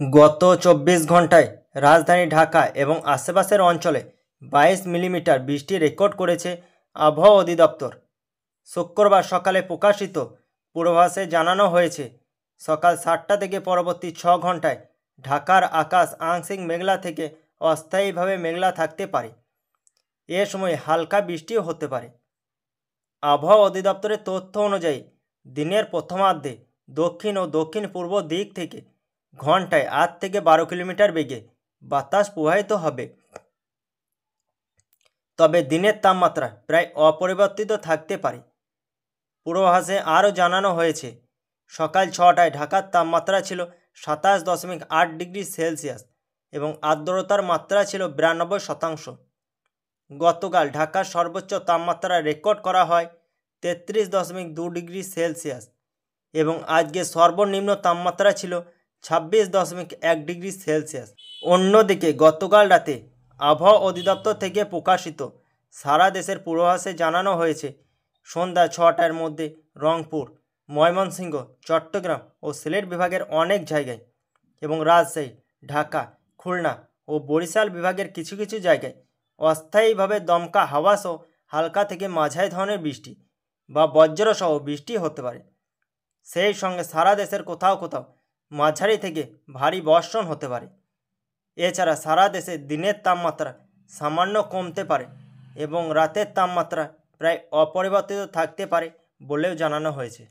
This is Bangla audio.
গত 24 ঘন্টায় রাজধানী ঢাকা এবং আশেপাশের অঞ্চলে 22 মিলিমিটার বৃষ্টি রেকর্ড করেছে আবহাওয়া অধিদপ্তর। শুক্রবার সকালে প্রকাশিত পূর্বাভাসে জানানো হয়েছে, সকাল 7টা থেকে পরবর্তী 6 ঘন্টায় ঢাকার আকাশ আংশিক মেঘলা থেকে অস্থায়ীভাবে মেঘলা থাকতে পারে। এ সময় হালকা বৃষ্টিও হতে পারে। আবহাওয়া অধিদপ্তরের তথ্য অনুযায়ী দিনের প্রথমার্ধে দক্ষিণ ও দক্ষিণ পূর্ব দিক থেকে ঘন্টায় 8 থেকে 12 কিলোমিটার বেগে বাতাস প্রবাহিত হবে। তবে দিনের তাপমাত্রা প্রায় অপরিবর্তিত থাকতে পারে। পূর্বাভাসে আরও জানানো হয়েছে, সকাল 6টায় ঢাকার তাপমাত্রা ছিল 27.8 ডিগ্রি সেলসিয়াস এবং আর্দ্রতার মাত্রা ছিল 92%। গতকাল ঢাকার সর্বোচ্চ তাপমাত্রা রেকর্ড করা হয় 33.2 ডিগ্রি সেলসিয়াস এবং আজকে সর্বনিম্ন তাপমাত্রা ছিল 26.1 ডিগ্রি সেলসিয়াস। অন্যদিকে গতকাল রাতে আবহাওয়া অধিদপ্তর থেকে প্রকাশিত সারা দেশের পূর্বাভাসে জানানো হয়েছে, সন্ধ্যা 6টার মধ্যে রংপুর, ময়মনসিংহ, চট্টগ্রাম ও সিলেট বিভাগের অনেক জায়গায় এবং রাজশাহী, ঢাকা, খুলনা ও বরিশাল বিভাগের কিছু কিছু জায়গায় অস্থায়ীভাবে দমকা হাওয়াসহ হালকা থেকে মাঝারি ধরনের বৃষ্টি বা বজ্রসহ বৃষ্টি হতে পারে। সেই সঙ্গে সারা দেশের কোথাও কোথাও মাঝারি থেকে ভারী বর্ষণ হতে পারে। এছাড়া সারা দেশে দিনের তাপমাত্রা সামান্য কমতে পারে এবং রাতের তাপমাত্রা প্রায় অপরিবর্তিত থাকতে পারে বলেও জানানো হয়েছে।